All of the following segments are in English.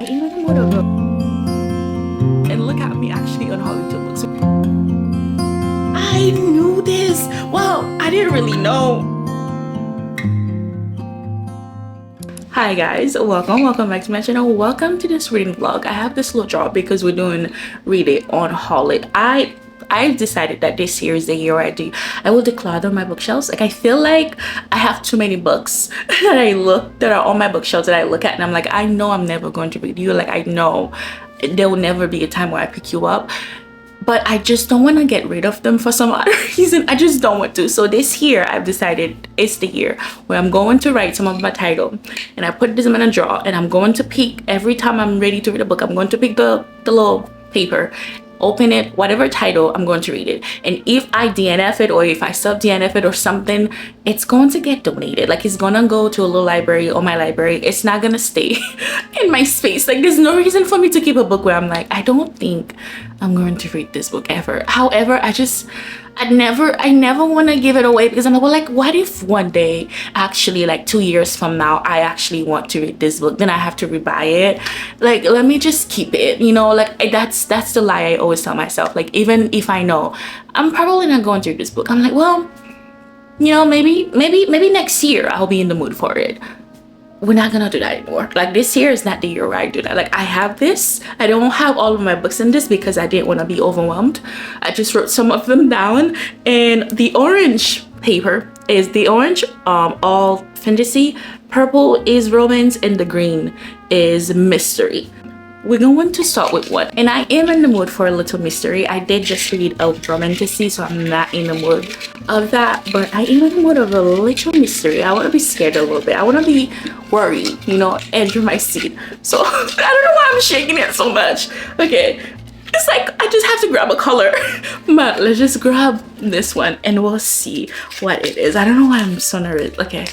even in whatever. And look at me actually unhauling two books. I knew this. Well, I didn't really know. Hi guys, welcome back to my channel. Welcome to this reading vlog. I have this little job because we're doing read it on haul it. I've decided that this year is the year I will declutter my bookshelves. Like I feel like I have too many books that are on my bookshelves that I look at and I'm like, I know I'm never going to read you. Like I know there will never be a time where I pick you up, but I just don't want to get rid of them for some other reason. I just don't want to. So this year I've decided it's the year where I'm going to write some of my title and I put this in a drawer and I'm going to pick every time I'm ready to read a book. I'm going to pick the little paper, open it, whatever title, I'm going to read it. And if I DNF it or if I sub DNF it or something, it's going to get donated. Like it's gonna go to a little library or my library. It's not gonna stay in my space. Like there's no reason for me to keep a book where I'm like, I don't think I'm going to read this book ever. However, I never want to give it away because I'm like, well, like what if one day, actually like 2 years from now, I actually want to read this book, then I have to rebuy it. Like let me just keep it, you know. Like that's the lie I always tell myself. Like even if I know I'm probably not going to read this book, I'm like, well, you know, maybe next year I'll be in the mood for it. We're not gonna do that anymore. Like this year is not the year where I do that. Like I have this, I don't have all of my books in this because I didn't want to be overwhelmed. I just wrote some of them down, and the orange paper is the orange all fantasy, purple is romance, and the green is mystery. We're going to start with one, and I am in the mood for a little mystery. I did just read a romantasy, so I'm not in the mood of that, but I am in the mood of a little mystery. I want to be scared a little bit. I want to be worried, you know, edge of my seat. So I don't know why I'm shaking it so much. Okay, it's like I just have to grab a color, but let's just grab this one and we'll see what it is. I don't know why I'm so nervous. Okay,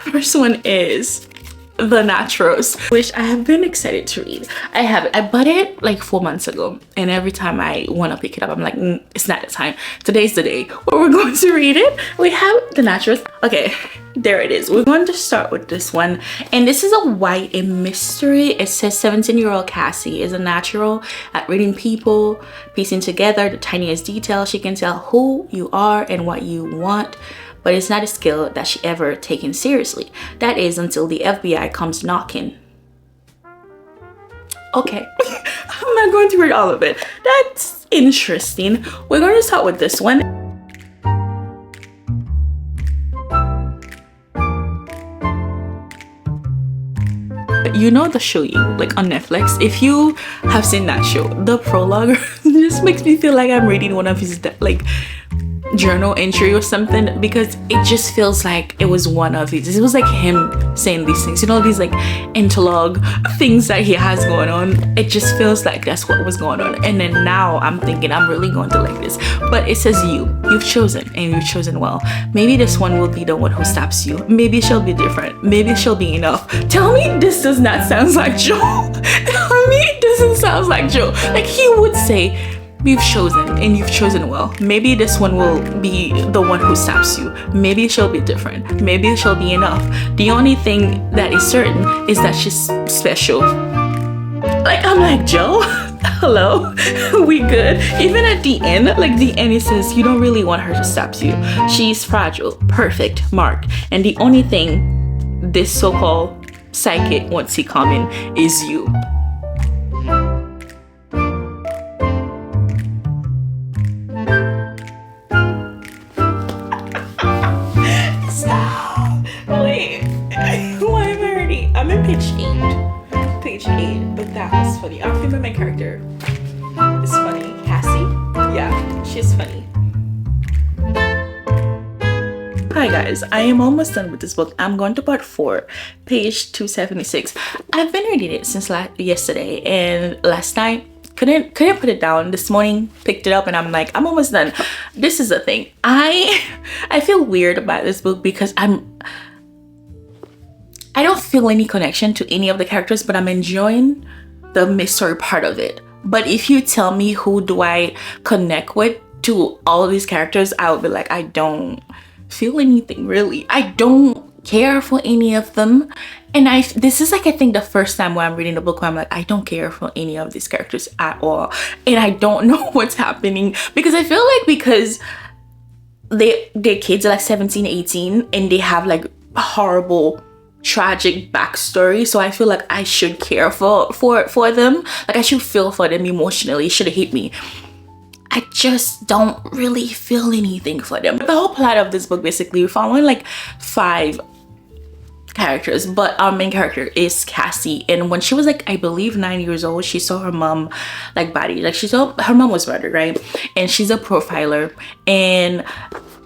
first one is The Naturals, which I have been excited to read. I bought it like 4 months ago, and every time I want to pick it up, I'm like, it's not the time. Today's the day where we're going to read it. We have The Naturals. Okay, there it is. We're going to start with this one, and this is a YA mystery. It says 17-year-old Cassie is a natural at reading people, piecing together the tiniest detail. She can tell who you are and what you want, but it's not a skill that she ever taken seriously. That is until the FBI comes knocking. Okay, I'm not going to read all of it. That's interesting. We're going to start with this one. You know the show You, like on Netflix. If you have seen that show, the prologue just makes me feel like I'm reading one of his like journal entry or something, because it just feels like it was one of his. It was like him saying these things, you know, these like interlog things that he has going on. It just feels like that's what was going on. And then now I'm thinking I'm really going to like this. But it says you've chosen, and you've chosen well. Maybe this one will be the one who stops you. Maybe she'll be different. Maybe she'll be enough. Tell me this does not sound like Joe. Tell me it doesn't sound like Joe. Like he would say, you've chosen, and you've chosen well. Maybe this one will be the one who stops you. Maybe she'll be different. Maybe she'll be enough. The only thing that is certain is that she's special. Like I'm like, Joe, hello, we good? Even at the end, like the end, it says you don't really want her to stop you. She's fragile, perfect, mark. And the only thing this so-called psychic wants to come in is you. I'm in page 8, but that was funny. I remember my character is funny. Cassie, yeah, she's funny. Hi guys, I am almost done with this book. I'm going to part 4, page 276. I've been reading it since yesterday, and last night couldn't put it down. This morning picked it up and I'm like, I'm almost done. This is the thing. I feel weird about this book because I don't feel any connection to any of the characters, but I'm enjoying the mystery part of it. But if you tell me who do I connect with to all of these characters, I would be like, I don't feel anything really. I don't care for any of them. And this is like, I think the first time where I'm reading the book where I'm like, I don't care for any of these characters at all, and I don't know what's happening, because I feel like because their kids are like 17, 18, and they have like horrible tragic backstory, so I feel like I should care for them, like I should feel for them emotionally. It should have hit me. I just don't really feel anything for them. The whole plot of this book, basically, we're following like 5 characters, but our main character is Cassie, and when she was like, I believe 9 years old, she saw her mom like body, like she saw her mom was murdered, right? And she's a profiler, and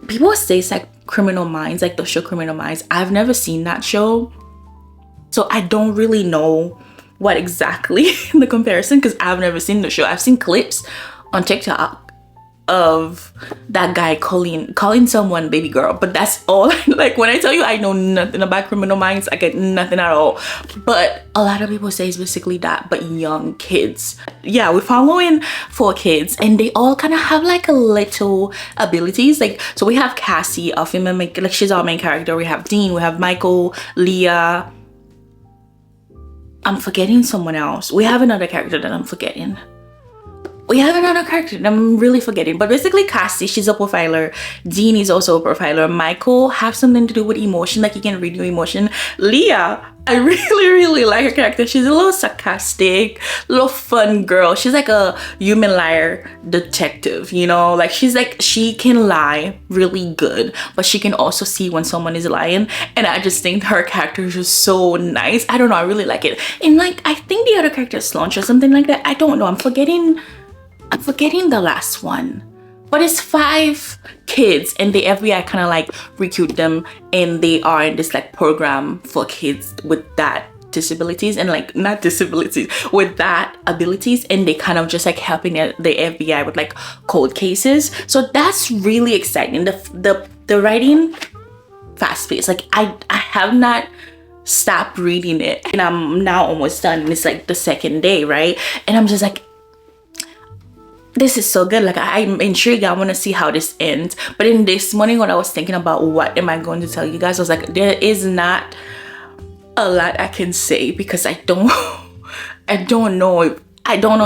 people say it's like Criminal Minds, like the show Criminal Minds. I've never seen that show, so I don't really know what exactly the comparison, because I've never seen the show. I've seen clips on TikTok of that guy calling someone baby girl, but that's all. Like, when I tell you I know nothing about Criminal Minds, I get nothing at all. But a lot of people say it's basically that, but young kids. Yeah, we're following 4 kids, and they all kind of have like a little abilities. Like, so we have Cassie, our female main, like she's our main character. We have Dean, we have Michael, Leah. I'm forgetting someone else. We have another character that I'm forgetting. We have another character that I'm really forgetting, but basically Cassie, she's a profiler. Dean is also a profiler. Michael have something to do with emotion, like he can read your emotion. Leah, I really like her character. She's a little sarcastic, little fun girl. She's like a human liar detective, you know? Like, she's like, she can lie really good, but she can also see when someone is lying. And I just think her character is just so nice. I don't know, I really like it. And like, I think the other character is Launch or something like that. I don't know, I'm forgetting the last one, but it's 5 kids, and the FBI kind of like recruit them, and they are in this like program for kids with that disabilities, and like not disabilities, with that abilities, and they kind of just like helping the FBI with like cold cases. So that's really exciting. The writing fast paced. Like, I have not stopped reading it, and I'm now almost done, and it's like the 2nd day, right? And I'm just like, this is so good. Like, I'm intrigued. I want to see how this ends. But in this morning, when I was thinking about what am I going to tell you guys, I was like, there is not a lot I can say, because I don't know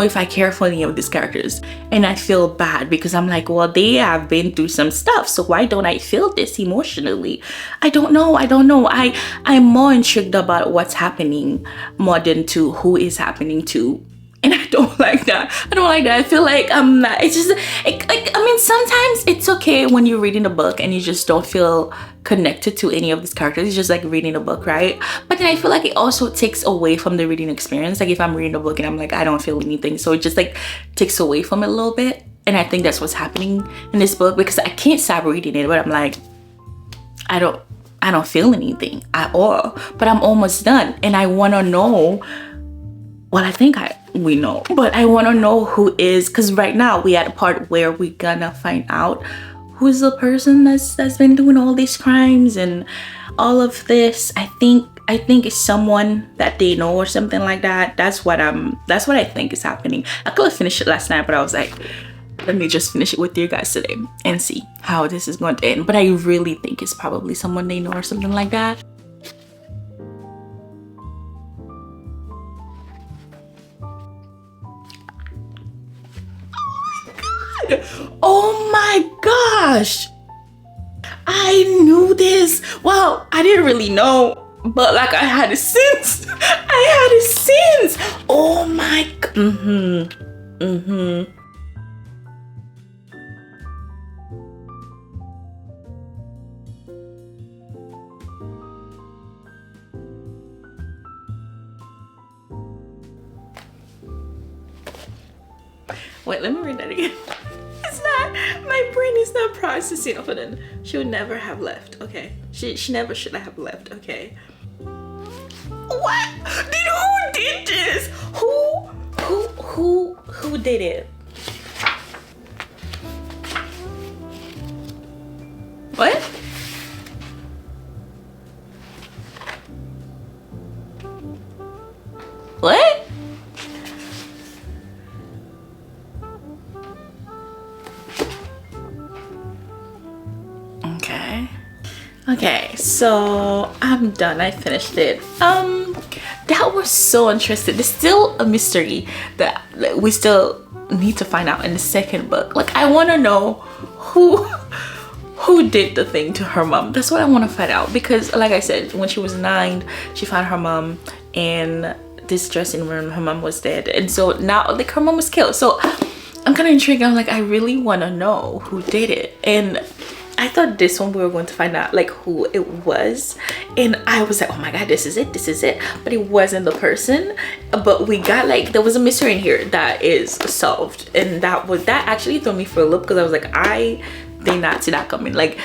if I care for any of these characters. And I feel bad, because I'm like, well, they have been through some stuff, so why don't I feel this emotionally? I don't know. I'm more intrigued about what's happening more than to who is happening to. And I don't like that. I feel like I'm not, it's just like, I mean, sometimes it's okay when you're reading a book and you just don't feel connected to any of these characters. It's just like reading a book, right? But then I feel like it also takes away from the reading experience. Like, if I'm reading a book and I'm like, I don't feel anything, so it just like takes away from it a little bit. And I think that's what's happening in this book, because I can't stop reading it, but I'm like, I don't feel anything at all. But I'm almost done, and I want to know. Well, I think we know, but I want to know who is, because right now we at a part where we're gonna find out who's the person that's been doing all these crimes and all of this. I think it's someone that they know or something like that. That's what I think is happening. I could have finished it last night, but I was like, let me just finish it with you guys today and see how this is going to end. But I really think it's probably someone they know or something like that. Oh my gosh, I knew this. Well, I didn't really know, but like, I had it since. Oh my god. Wait, let me read that again. My brain is not processing. Hold on. She would never have left. Okay. She never should have left. Okay. What? Who did this? Who did it? What? What? Okay, so I'm done. I finished it. That was so interesting. There's still a mystery that we still need to find out in the second book. Like, I want to know who did the thing to her mom. That's what I want to find out, because like I said, when she was 9, she found her mom in this dressing room. Her mom was dead, and so now like her mom was killed. So I'm kind of intrigued. I'm like, I really want to know who did it. And I thought this one we were going to find out like who it was, and I was like, oh my god, this is it, but it wasn't the person. But we got like, there was a mystery in here that is solved, and that actually threw me for a loop, because I was like, I did not see that coming. Like,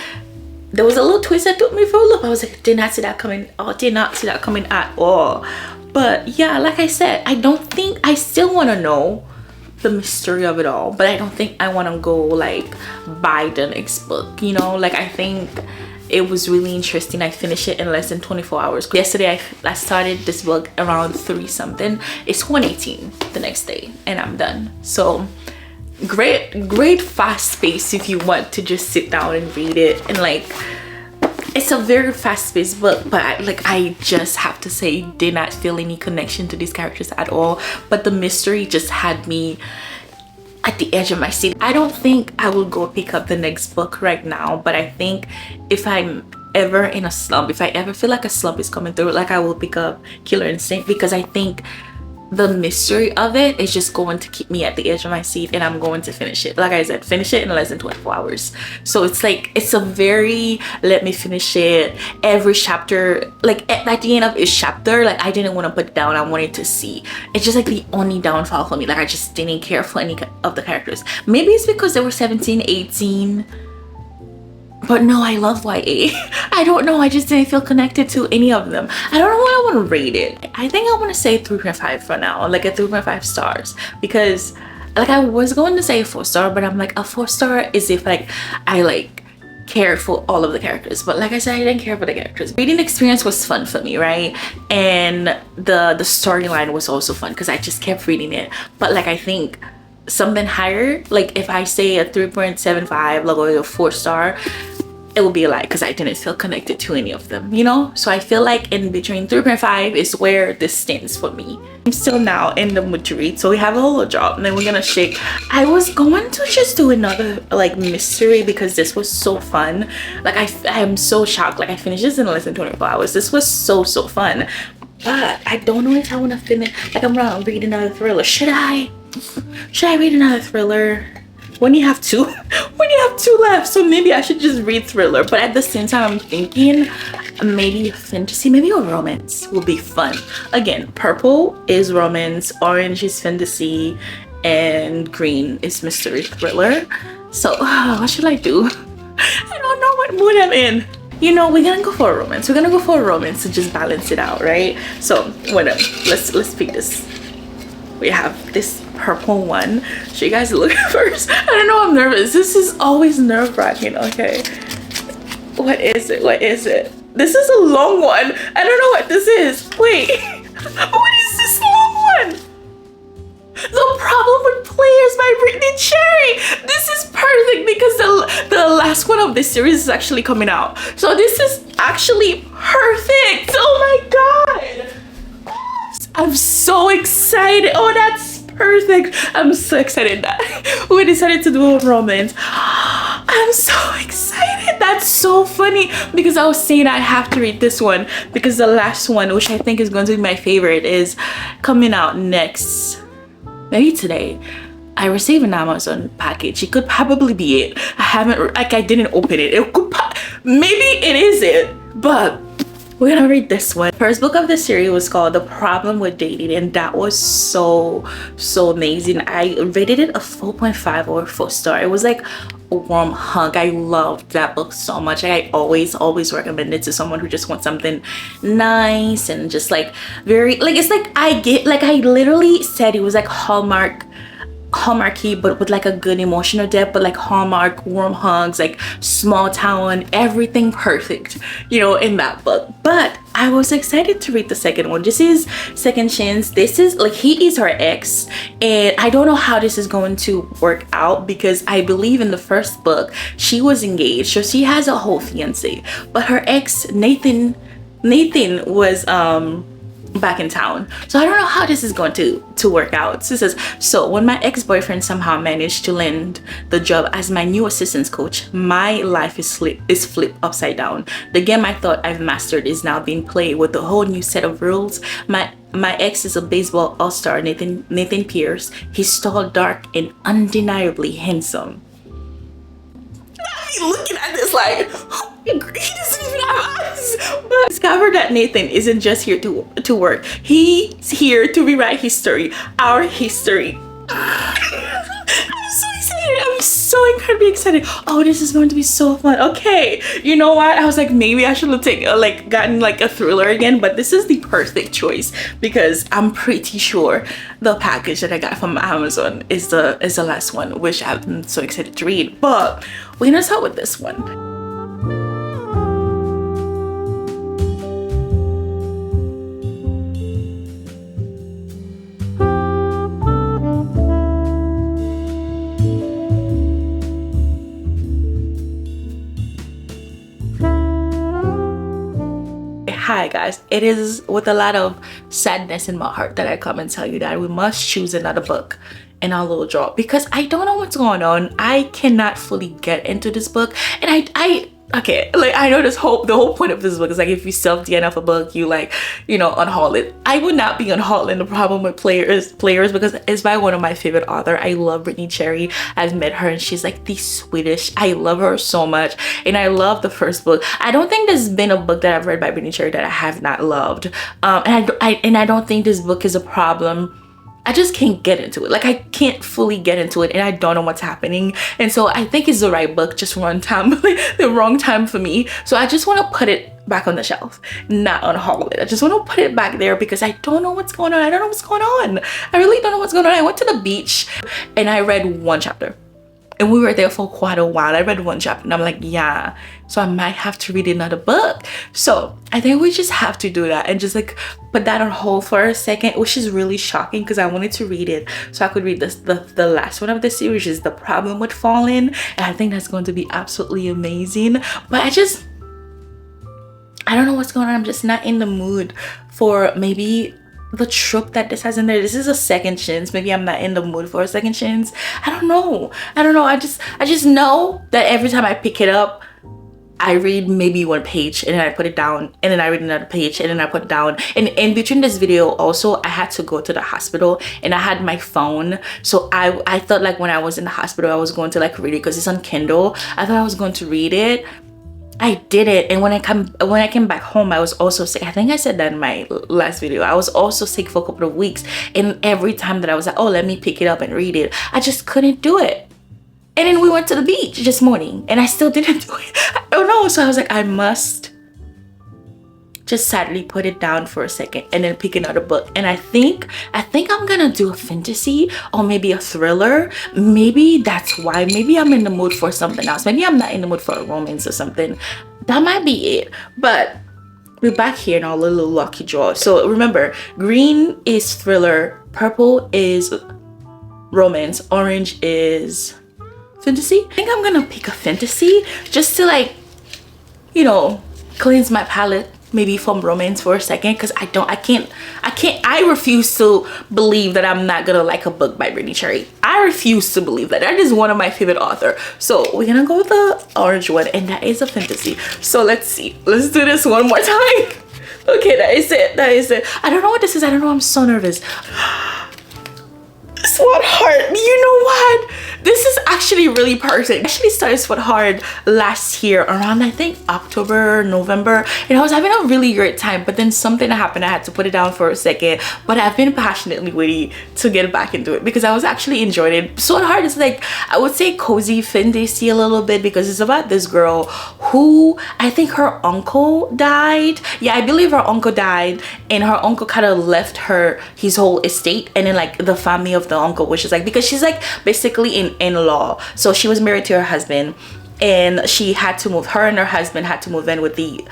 there was a little twist that took me for a loop. I was like, did not see that coming. Oh, did not see that coming at all. But yeah, like I said, I still want to know the mystery of it all, but I don't think I want to go like buy the next book, you know. Like, I think it was really interesting. I finished it in less than 24 hours. Yesterday I started this book around 3 something. It's 1:18 the next day, and I'm done. So great fast pace if you want to just sit down and read it. And like, it's a very fast-paced book, but I just have to say, did not feel any connection to these characters at all. But the mystery just had me at the edge of my seat. I don't think I will go pick up the next book right now, but I think if I'm ever in a slump, if I ever feel like a slump is coming through, like, I will pick up Killer Instinct, because I think the mystery of it is just going to keep me at the edge of my seat, and I'm going to finish it. Like I said, finish it in less than 24 hours. So it's like, it's a very, let me finish it. Every chapter, like at the end of each chapter, like, I didn't want to put it down. I wanted to see. It's just like the only downfall for me. Like, I just didn't care for any of the characters. Maybe it's because they were 17, 18. But no, I love YA. I don't know, I just didn't feel connected to any of them. I don't know what I want to rate it. I think I want to say 3.5 for now, like a 3.5 stars. Because like, I was going to say a 4-star, but I'm like, a 4-star is if like I like care for all of the characters. But like I said, I didn't care for the characters. Reading experience was fun for me, right? And the storyline was also fun, because I just kept reading it. But like, I think something higher, like if I say a 3.75, like a 4-star, it will be a lie, because I didn't feel connected to any of them, you know. So I feel like in between 3.5 is where this stands for me. I'm still now in the mood to read, so we have a little drop, and then we're gonna shake. I was going to just do another like mystery, because this was so fun. Like, I am so shocked. Like, I finished this in less than 24 hours. This was so fun, but I don't know if I want to finish. Like, I'm gonna read another thriller. Should I read another thriller when you have two left? So maybe I should just read thriller, but at the same time, I'm thinking maybe fantasy, maybe a romance will be fun. Again, purple is romance, orange is fantasy, and green is mystery thriller. So what should I do? I don't know what mood I'm in. You know, we're gonna go for a romance. We're gonna go for a romance to just balance it out, right? So whatever, let's pick this. We have this purple one. Should you guys look first? I don't know, I'm nervous. This is always nerve-wracking. Okay, what is it? This is a long one. I don't know what this is. Wait, what is this long one? The Problem with Players by Brittany Cherry. This is perfect, because the last one of this series is actually coming out. So this is actually perfect. Oh my god, I'm so excited. Oh, that's perfect. I'm so excited that we decided to do a romance. I'm so excited. That's so funny, because I was saying I have to read this one, because the last one, which I think is going to be my favorite, is coming out next, maybe today. I received an Amazon package. It could probably be it. I didn't open it. It could, maybe it is it, but we're gonna read this one. First book of the series was called The Problem with Dating, and that was so amazing. I rated it a 4.5 or 4-star. It was like a warm hug. I loved that book so much. I always recommend it to someone who just wants something nice and just like very, like, it's like, I literally said it was like Hallmarky, but with like a good emotional depth, but like Hallmark, warm hugs, like small town, everything perfect, you know, in that book. But I was excited to read the second one. This is Second Chance. This is like, he is her ex, and I don't know how this is going to work out, because I believe in the first book she was engaged, so she has a whole fiance, but her ex Nathan was back in town. So I don't know how this is going to work out. So it says, so when my ex-boyfriend somehow managed to land the job as my new assistance coach, my life is flipped upside down. The game I thought I've mastered is now being played with a whole new set of rules. My ex is a baseball all-star, Nathan Pierce. He's tall, dark, and undeniably handsome. Looking at this like, he doesn't even have eyes. But discovered that Nathan isn't just here to work. He's here to rewrite history, our history. I'm so excited. I'm so incredibly excited. Oh, this is going to be so fun. Okay, you know what? I was like, maybe I should have gotten like a thriller again, but this is the perfect choice, because I'm pretty sure the package that I got from Amazon is the last one, which I'm so excited to read. But we're gonna start with this one. Hi guys, it is with a lot of sadness in my heart that I come and tell you that we must choose another book in our little drawer, because I don't know what's going on. I cannot fully get into this book, and okay, like, I know the whole point of this book is like, if you self DNF a book, you unhaul it. I would not be unhauling the problem with players because it's by one of my favorite author. I love Brittany Cherry. I've met her and she's like the sweetest. I love her so much, and I love the first book. I don't think there's been a book that I've read by Brittany Cherry that I have not loved, and I don't think this book is a problem. I just can't get into it. Like, I can't fully get into it, and I don't know what's happening. And so I think it's the right book, just wrong time, the wrong time for me. So I just want to put it back on the shelf, not unhaul it. I just want to put it back there because I don't know what's going on. I don't know what's going on. I really don't know what's going on. I went to the beach and I read one chapter. And we were there for quite a while. I read one chapter and I'm like, yeah, so I might have to read another book. So I think we just have to do that and just like put that on hold for a second, which is really shocking because I wanted to read it so I could read the last one of the series, which is The Problem with Falling. And I think that's going to be absolutely amazing. But I don't know what's going on. I'm just not in the mood for maybe the trope that this has in there. This is a second chance. Maybe I'm not in the mood for a second chance. I don't know. I just know that every time I pick it up, I read maybe one page and then I put it down, and then I read another page and then I put it down. And in between this video also, I had to go to the hospital and I had my phone. So I thought like when I was in the hospital, I was going to like read it because it's on Kindle. I thought I was going to read it. I did it, and when I came back home, I was also sick. I think I said that in my last video. I was also sick for a couple of weeks, and every time that I was like, oh, let me pick it up and read it, I just couldn't do it. And then we went to the beach this morning and I still didn't do it. I don't know. So I was like, I must just sadly put it down for a second and then pick another book. And I think I'm gonna do a fantasy or maybe a thriller. Maybe that's why. Maybe I'm in the mood for something else. Maybe I'm not in the mood for a romance or something. That might be it. But we're back here in our little lucky draw. So remember, green is thriller, purple is romance, orange is fantasy. I think I'm gonna pick a fantasy just to like, cleanse my palate maybe from romance for a second, because I refuse to believe that I'm not gonna like a book by Brittany Cherry. I refuse to believe that. That is one of my favorite authors. So we're gonna go with the orange one, and that is a fantasy. So let's see. Let's do this one more time. Okay, that is it. I don't know what this is. I don't know. I'm so nervous. Sweetheart, you know what? This is actually really perfect. I actually started Sweetheart last year around, I think, October, November, and I was having a really great time, but then something happened. I had to put it down for a second, but I've been passionately waiting to get back into it because I was actually enjoying it. Sweetheart is like, I would say cozy fantasy a little bit because it's about this girl who, I think her uncle died. Yeah, I believe her uncle died, and her uncle kind of left her his whole estate, and then like the family of the uncle, which is like, because she's like basically in law, so she was married to her husband, and she had to move. Her and her husband had to move in with the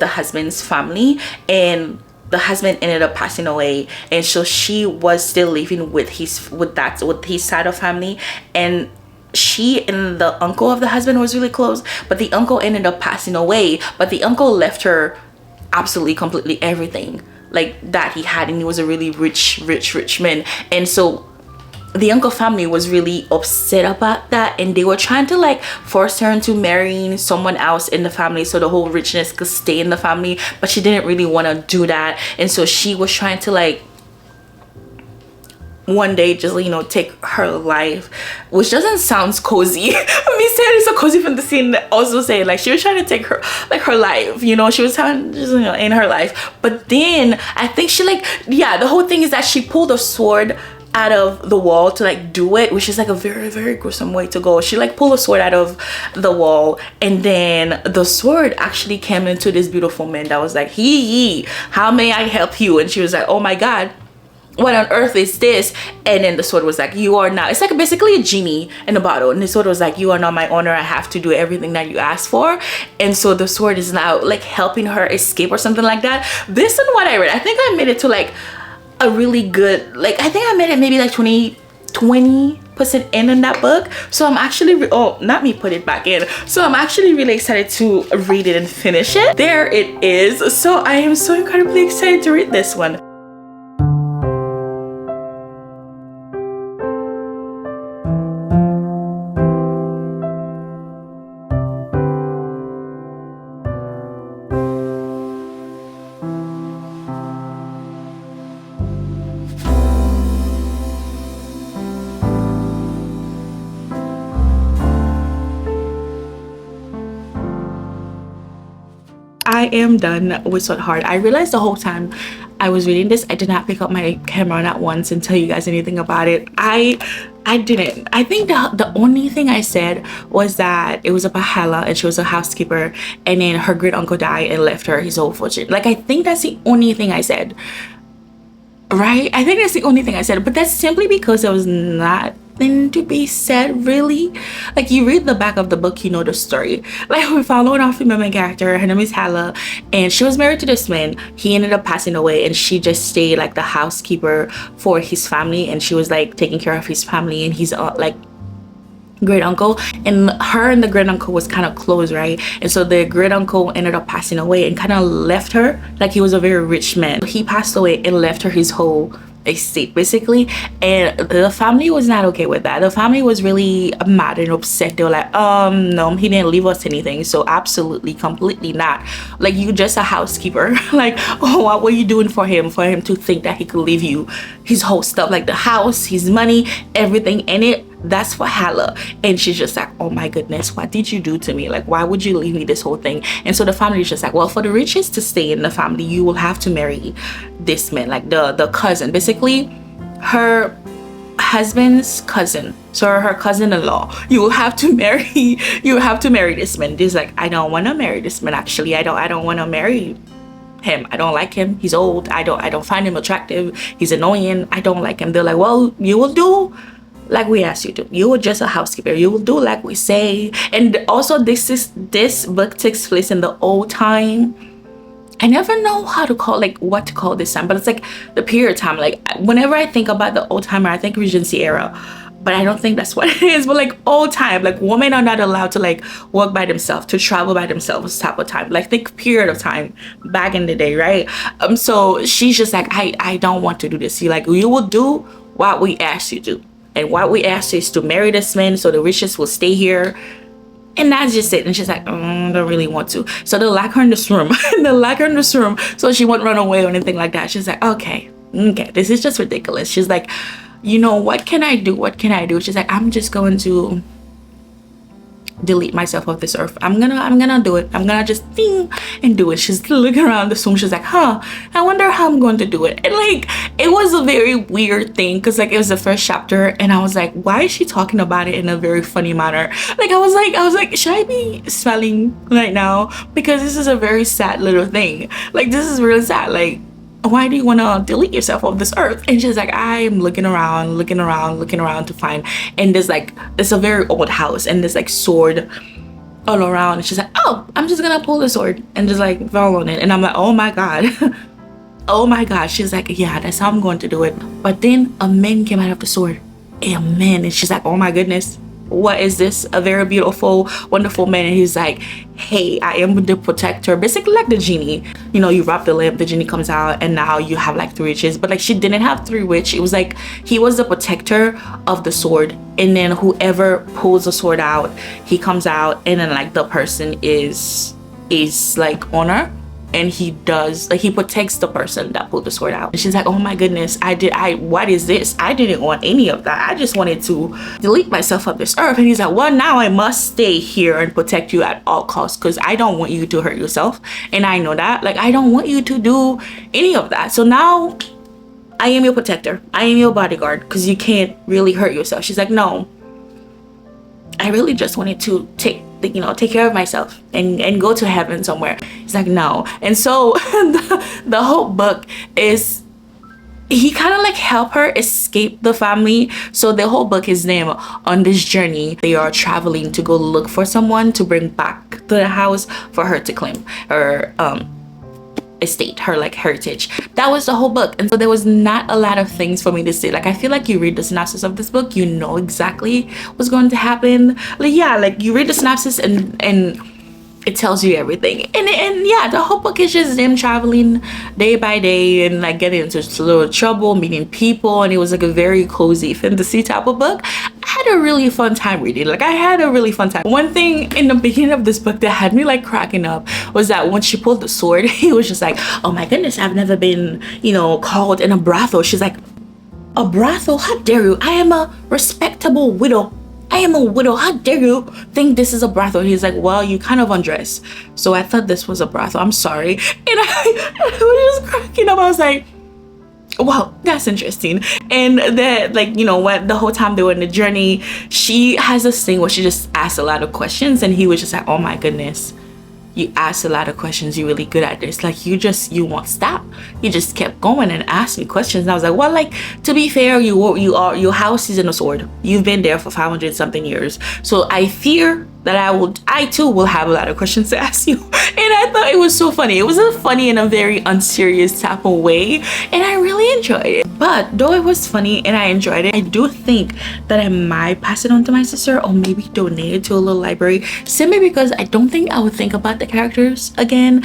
husband's family, and the husband ended up passing away, and so she was still living with his side of family. And she and the uncle of the husband was really close, but the uncle ended up passing away. But the uncle left her absolutely completely everything like that he had, and he was a really rich man. And so the uncle family was really upset about that, and they were trying to like force her into marrying someone else in the family so the whole richness could stay in the family, but she didn't really want to do that. And so she was trying to like one day just, you know, take her life, which doesn't sound cozy. Me saying it's so cozy from the scene, also saying like she was trying to take her life, you know, she was trying to just, you know, end her life. But then I think she like, yeah, the whole thing is that she pulled a sword out of the wall to like do it, which is like a very, very gruesome way to go. She like pulled a sword out of the wall, and then the sword actually came into this beautiful man that was like, Hiii, how may I help you? And she was like, oh my god, what on earth is this? And then the sword was like, you are not, it's like basically a genie in a bottle, and the sword was like, you are not my owner, I have to do everything that you asked for. And so the sword is now like helping her escape or something like that. This is what I read. I think I made it to like a really good, like I think I made it maybe like 20% in that book. So I'm actually oh, not me put it back in, so I'm actually really excited to read it and finish it. There it is. So I am so incredibly excited to read this one. I am done with Sweetheart. I realized the whole time I was reading this, I did not pick up my camera not once and tell you guys anything about it. I didn't. I think the only thing I said was that it was about Hella, and she was a housekeeper, and then her great uncle died and left her his whole fortune. Like, I think that's the only thing I said. Right? I think that's the only thing I said, but that's simply because there was nothing to be said, really. Like, you read the back of the book, you know the story. Like, we followed our female main character. Her name is Hella, and she was married to this man. He ended up passing away, and she just stayed like the housekeeper for his family, and she was like taking care of his family and his like great uncle. And her and the great uncle was kind of close, right? And so the great uncle ended up passing away and kind of left her, like, he was a very rich man. He passed away and left her his whole estate basically, and the family was not okay with that. The family was really mad and upset. They were like, no, he didn't leave us anything. So absolutely, completely not. Like, you just a housekeeper. Like, oh, what were you doing for him to think that he could leave you his whole stuff, like the house, his money, everything in it? That's for Hella. And she's just like, oh my goodness, what did you do to me? Like, why would you leave me this whole thing? And so the family is just like, well, for the richest to stay in the family, you will have to marry this man, like the cousin, basically her husband's cousin, so her cousin-in-law. You will have to marry this man. He's like, I don't want to marry this man. Actually, I don't want to marry him. I don't like him. He's old. I don't find him attractive. He's annoying. I don't like him. They're like, well, you will do like we asked you to. You were just a housekeeper. You will do like we say. And also, this book takes place in the old time. I never know how to call, like, what to call this time, but it's like the period time. Like, whenever I think about the old timer, I think Regency era, but I don't think that's what it is. But like old time, like, women are not allowed to like work by themselves, to travel by themselves type of time. Like, think period of time back in the day, right? So she's just like, I don't want to do this. You like, you will do what we asked you to. And what we asked you is to marry this man so the richest will stay here. And that's just it. And she's like, I don't really want to. So they'll lock her in this room. So she won't run away or anything like that. She's like, okay, this is just ridiculous. She's like, you know, what can I do? She's like, I'm just going to delete myself off this earth. I'm gonna do it. I'm gonna just ding and do it. She's looking around the room. She's like, I wonder how I'm going to do it. And like, it was a very weird thing, because like, it was the first chapter, and I was like, why is she talking about it in a very funny manner? Like, I was like, should I be smiling right now? Because this is a very sad little thing. Like, this is really sad. Like, why do you want to delete yourself off this earth? And she's like, I'm looking around to find, and there's like, it's a very old house, and there's like sword all around. And she's like, oh, I'm just gonna pull the sword and just like fall on it. And I'm like, oh my god. Oh my god. She's like, yeah, that's how I'm going to do it. But then a man came out of the sword. A man. And she's like, oh my goodness, what is this? A very beautiful, wonderful man. And he's like, hey, I am the protector, basically like the genie. You know, you wrap the lamp, the genie comes out, and now you have like 3 witches. But like, she didn't have 3 witches. It was like, he was the protector of the sword, and then whoever pulls the sword out, he comes out, and then like the person is like honor, and he does, like, he protects the person that pulled the sword out. And she's like, oh my goodness, what is this? I didn't want any of that. I just wanted to delete myself of this earth. And he's like, well, now I must stay here and protect you at all costs, because I don't want you to hurt yourself. And I know that, like, I don't want you to do any of that. So now I am your protector. I am your bodyguard, because you can't really hurt yourself. She's like, no, I really just wanted to take care of myself and go to heaven somewhere. He's like, no. And so the whole book is, he kind of like help her escape the family. So the whole book is them on this journey. They are traveling to go look for someone to bring back to the house for her to claim her estate, her like heritage. That was the whole book. And so there was not a lot of things for me to say. Like, I feel like you read the synopsis of this book, you know exactly what's going to happen. Like, yeah, like you read the synopsis and it tells you everything. And yeah, the whole book is just them traveling day by day and like getting into a little trouble, meeting people. And it was like a very cozy fantasy type of book. I had a really fun time reading. Like, I had a really fun time. One thing in the beginning of this book that had me like cracking up was that when she pulled the sword, he was just like, oh my goodness, I've never been, called in a brothel. She's like, a brothel? How dare you? I am a respectable widow. I am a widow. How dare you think this is a brothel? He's like, well, you kind of undress. So I thought this was a brothel. I'm sorry. And I was just cracking up. I was like, wow, that's interesting. And that, like, what the whole time they were in the journey, she has this thing where she just asks a lot of questions, and he was just like, oh my goodness, you asked a lot of questions, you're really good at this. Like, you won't stop. You just kept going and asked me questions. And I was like, well, like, to be fair, your house is in a sword. You've been there for 500 something years. So I fear that I too will have a lot of questions to ask you. And I thought it was so funny. It was a funny in a very unserious type of way, and I really enjoyed it. But though it was funny and I enjoyed it, I do think that I might pass it on to my sister, or maybe donate it to a little library, simply because I don't think I would think about the characters again.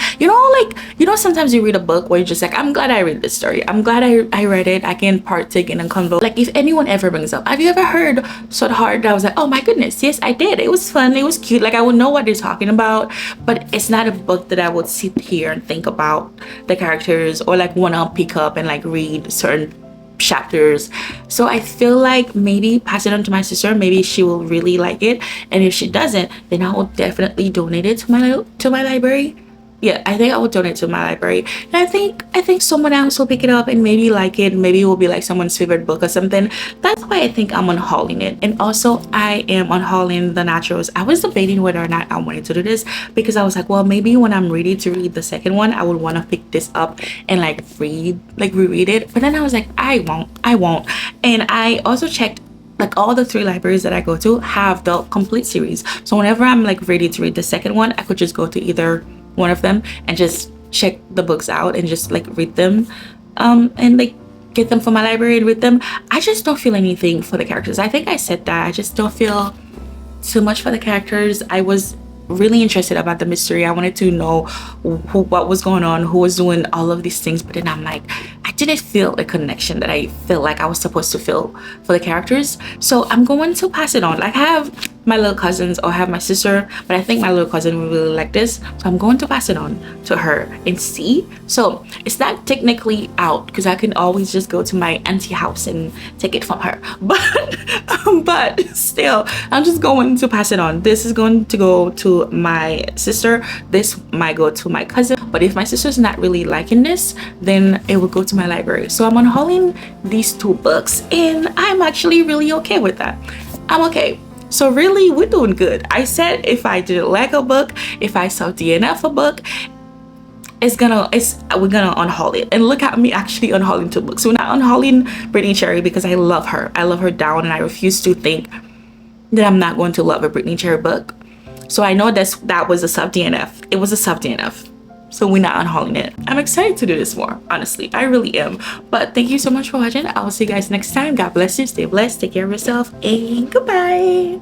Sometimes you read a book where you're just like, I'm glad I read this story. I'm glad I read it. I can partake in a convo. Like, if anyone ever brings up, have you ever heard So Hard? I was like, oh my goodness, yes, I did. It was fun. It was cute. Like, I would know what they're talking about, but it's not a book that I would sit here and think about the characters, or like want to pick up and like read certain chapters. So I feel like maybe pass it on to my sister. Maybe she will really like it, and if she doesn't, then I will definitely donate it to my library. Yeah, I think I would donate to my library. And I think someone else will pick it up and maybe like it. Maybe it will be like someone's favorite book or something. That's why I think I'm unhauling it. And also, I am unhauling the naturals. I was debating whether or not I wanted to do this, because I was like, well, maybe when I'm ready to read the second one, I would want to pick this up and like reread it. But then I was like, I won't. And I also checked, like, all the 3 libraries that I go to have the complete series. So whenever I'm like ready to read the second one, I could just go to either one of them and just check the books out and just like read them and like get them from my library and read them. I just don't feel anything for the characters. I think I said that. I just don't feel too much for the characters. I was really interested about the mystery. I wanted to know what was going on, who was doing all of these things, but then I'm like, I didn't feel a connection that I feel like I was supposed to feel for the characters. So I'm going to pass it on. Like, I have my little cousins, or have my sister, but I think my little cousin will really like this, so I'm going to pass it on to her and see. So it's not technically out, because I can always just go to my auntie house and take it from her, but still, I'm just going to pass it on. This is going to go to my sister, this might go to my cousin, but if my sister's not really liking this, then it will go to my library. So I'm unhauling these 2 books, and I'm actually really okay with that. I'm okay. So really, we're doing good. I said if I didn't like a book, if I saw DNF a book, we're gonna unhaul it. And look at me actually unhauling 2 books. We're not unhauling Brittany Cherry because I love her down, and I refuse to think that I'm not going to love a Brittany Cherry book. So I know that was a sub DNF. It was a sub DNF. So we're not unhauling it. I'm excited to do this more, honestly. I really am. But thank you so much for watching. I'll see you guys next time. God bless you. Stay blessed. Take care of yourself. And goodbye.